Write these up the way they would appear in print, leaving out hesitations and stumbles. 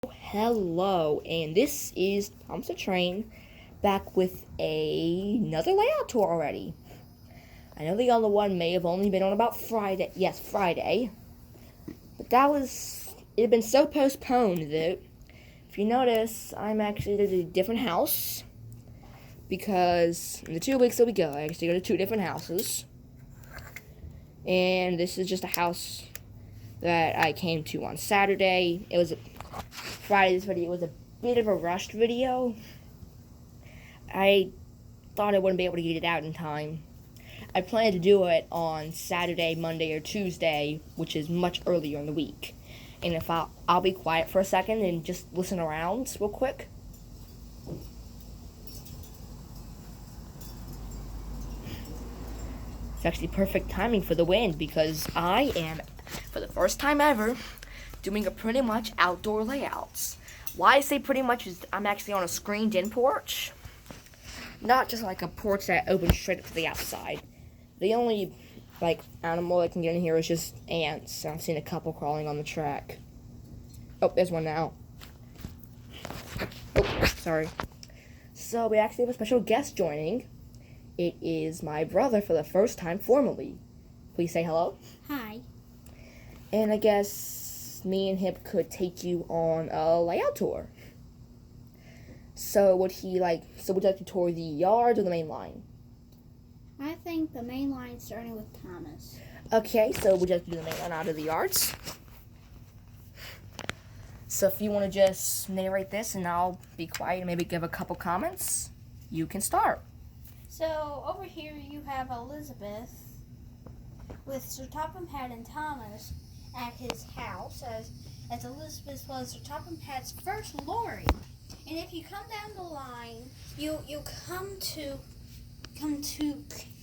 Hello, and this is Thomas the Train back with another layout tour already. I know the other one may have only been on about Friday. Yes, Friday. But it had been so postponed that if you notice, I'm actually at a different house because in the 2 weeks that we go, I actually go to two different houses. And this is just a house that I came to on Saturday. Friday's video was a bit of a rushed video. I thought I wouldn't be able to get it out in time. I planned to do it on Saturday, Monday, or Tuesday, which is much earlier in the week. And if I'll be quiet for a second and just listen around real quick. It's actually perfect timing for the wind because I am, for the first time ever, doing a pretty much outdoor layouts. Why I say pretty much is I'm actually on a screened-in porch. Not just like a porch that opens straight up to the outside. The only, animal that can get in here is just ants. I've seen a couple crawling on the track. Oh, there's one now. Oh, sorry. So we actually have a special guest joining. It is my brother for the first time formally. Please say hello. Hi. And I guess me and him could take you on a layout tour. So would you like to tour the yard or the main line? I think the main line starting with Thomas. Okay, so would you like to do the main line out of the yards? So if you want to just narrate this and I'll be quiet and maybe give a couple comments, you can start. So over here you have Elizabeth with Sir Topham Hatt and Thomas at his house as Elizabeth was Sir Topham Hatt's first lorry. And if you come down the line, you come to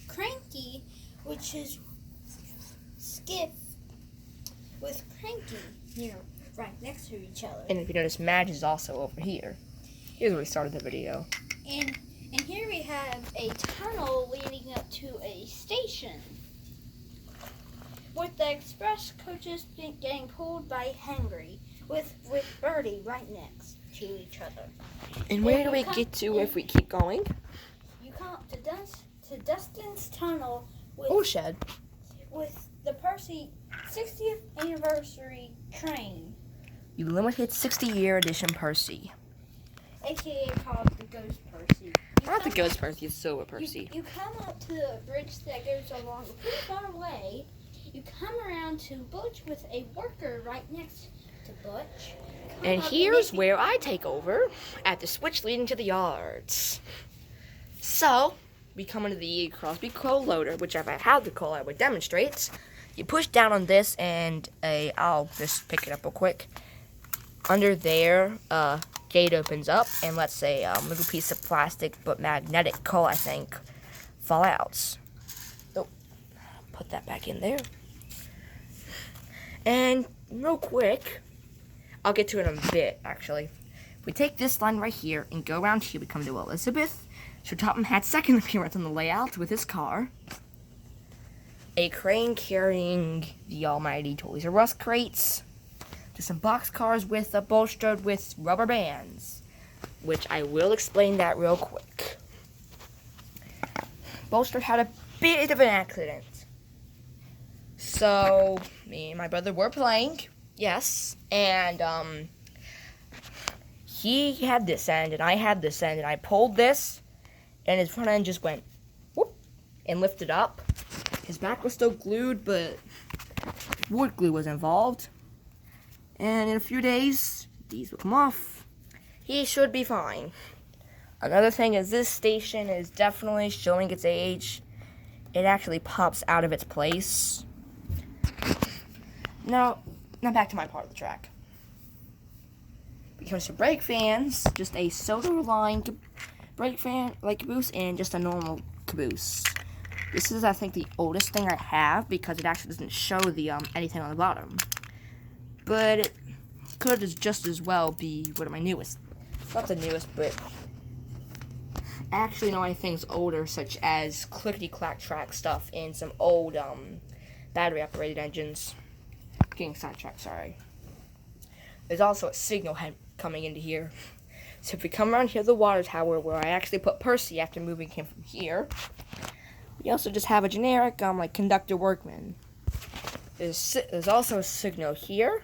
Cranky, which is Skiff with Cranky, right next to each other. And if you notice, Madge is also over here. Here's where we started the video. And here we have a tunnel leading up to a station with the express coaches getting pulled by Henry with Bertie right next to each other. And where do we get to if we keep going? You come to Dustin's tunnel Shed. with the Percy 60th anniversary train, You limited 60-year edition Percy. aka called the Ghost Percy. Not the Ghost Percy, it's Silver Percy. You come up to the bridge that goes along pretty far away. You come around to Butch with a worker right next to Butch. And here's where I take over at the switch leading to the yards. So, we come into the Crosby coal loader, which if I had the coal I would demonstrate. You push down on this and I'll just pick it up real quick. Under there, gate opens up and lets a little piece of plastic but magnetic coal, I think, fall out. Oh, put that back in there. And real quick, I'll get to it in a bit, actually. If we take this line right here and go around here, we come to Elizabeth. Sir Topham Hatt's second appearance on the layout with his car. A crane carrying the almighty Toys R Us crates. To some boxcars bolstered with rubber bands, which I will explain that real quick. Bolster had a bit of an accident. So, me and my brother were playing, yes, and he had this end and I had this end, and I pulled this, and his front end just went whoop and lifted up. His back was still glued, but wood glue was involved. And in a few days, these will come off. He should be fine. Another thing is this station is definitely showing its age. It actually pops out of its place. Now back to my part of the track. Because for brake fans, just a soda-line brake fan, like caboose, and just a normal caboose. This is, I think, the oldest thing I have because it actually doesn't show the anything on the bottom. But it could just as well be one of my newest. Not the newest, but I actually know things older, such as clickety-clack track stuff and some old battery-operated engines. Getting sidetracked, sorry. There's also a signal coming into here. So if we come around here, the water tower, where I actually put Percy after moving him from here, we also just have a generic, like, conductor workman. There's also a signal here,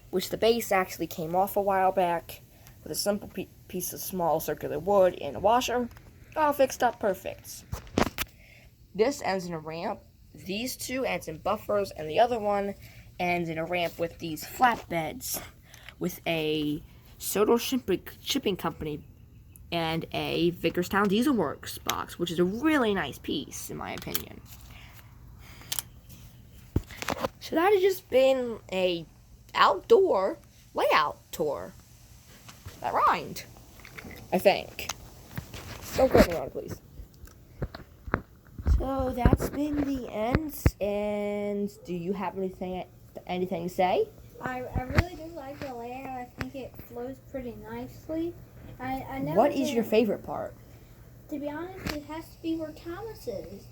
which the base actually came off a while back, with a simple piece of small circular wood and a washer, all fixed up perfect. This ends in a ramp. These two ends in buffers, and the other one ends in a ramp with these flatbeds, with a Soto shipping company and a Vickerstown Diesel Works box, which is a really nice piece, in my opinion. So that has just been a outdoor layout tour. That rhymed, I think. Don't quote me on it, please. So that's been the end. And do you have anything to say? I really do like the layout. I think it flows pretty nicely. I never What is your favorite part? To be honest, it has to be where Thomas is.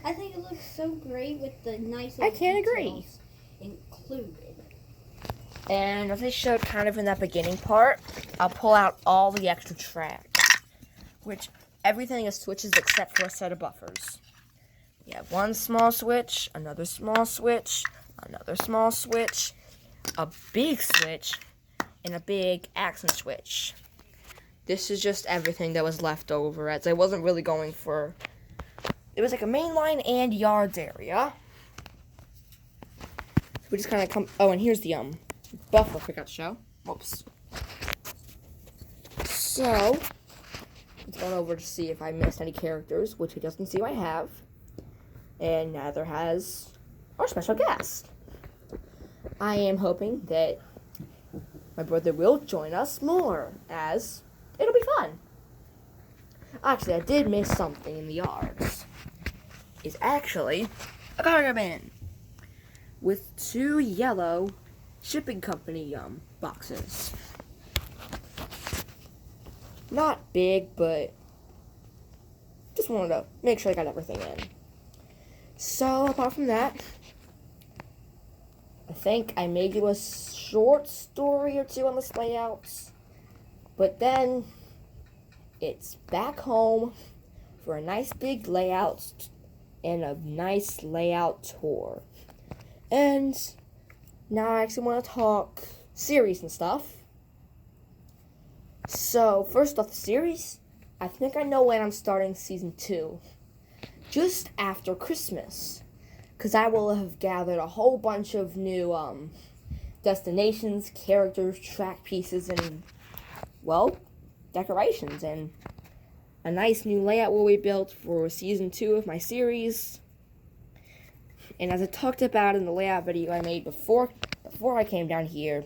I think it looks so great with the nice I can't agree. details included. And as I showed kind of in that beginning part, I'll pull out all the extra tracks, which everything is switches except for a set of buffers. You have one small switch, another small switch, another small switch, a big switch, and a big accent switch. This is just everything that was left over, as I wasn't really going for... It was like a mainline and yards area. So we just kind of come... Oh, and here's the buffer I forgot to show. Whoops. So, let's go over to see if I missed any characters, which he doesn't seem I have. And neither has our special guest. I am hoping that my brother will join us more, as it'll be fun. Actually, I did miss something in the yards. It's actually a cargo bin with 2 yellow shipping company boxes. Not big, but just wanted to make sure I got everything in. So, apart from that, I think I may do a short story or 2 on this layout, but then it's back home for a nice big layout and a nice layout tour. And now I actually want to talk series and stuff. So, first off the series, I think I know when I'm starting season 2. Just after Christmas, because I will have gathered a whole bunch of new destinations, characters, track pieces, and, well, decorations, and a nice new layout will be built for season 2 of my series. And as I talked about in the layout video I made before I came down here,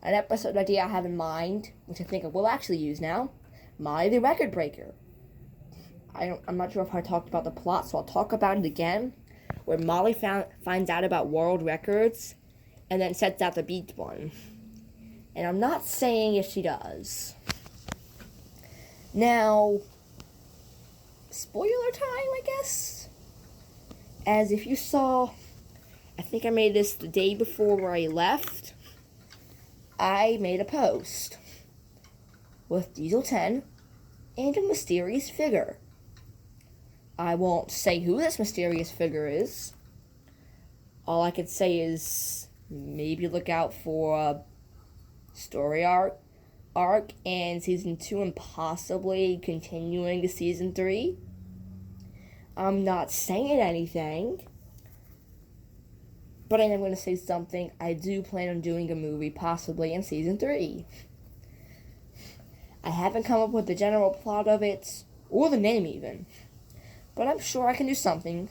an episode idea I have in mind, which I think I will actually use now, Molly the Record Breaker. I'm not sure if I talked about the plot, so I'll talk about it again, where Molly finds out about world records and then sets out to beat one. And I'm not saying if she does. Now, spoiler time, I guess? As if you saw, I think I made this the day before I left, I made a post with Diesel 10 and a mysterious figure. I won't say who this mysterious figure is. All I could say is maybe look out for a story arc in season 2 and possibly continuing to season 3. I'm not saying anything, but I am going to say something. I do plan on doing a movie possibly in season 3. I haven't come up with the general plot of it, or the name even, but I'm sure I can do something.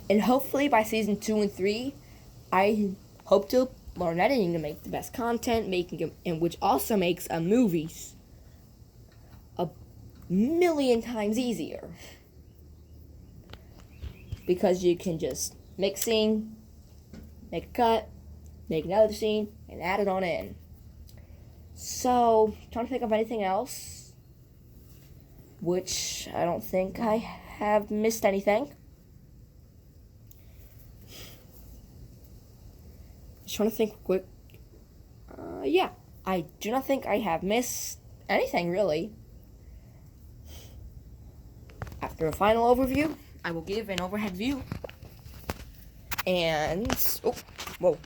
And hopefully by season 2 and 3, I hope to learn editing to make the best content, and which also makes a movie a million times easier. Because you can just make a scene, make a cut, make another scene, and add it on in. So, trying to think of anything else, which I don't think I have missed anything. Just trying to think quick. yeah, I do not think I have missed anything, really. After a final overview, I will give an overhead view. And, oh, whoa.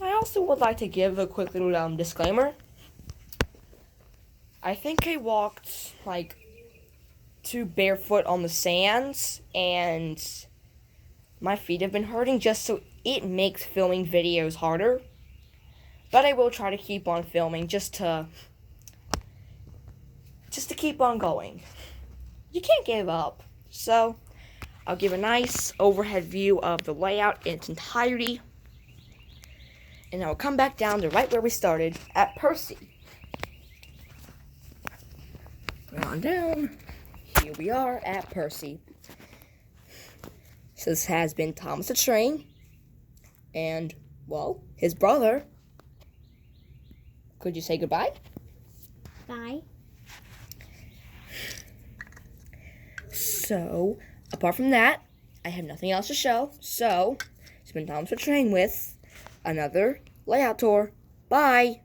I also would like to give a quick little disclaimer. I think I walked, like, too barefoot on the sands, and my feet have been hurting, just so it makes filming videos harder. But I will try to keep on filming just to keep on going. You can't give up. So, I'll give a nice overhead view of the layout in its entirety. And I'll come back down to right where we started, at Percy. Go on down. Here we are at Percy. So this has been Thomas the Train. And, well, his brother. Could you say goodbye? Bye. So, apart from that, I have nothing else to show. So, it's been Thomas the Train with another layout tour. Bye!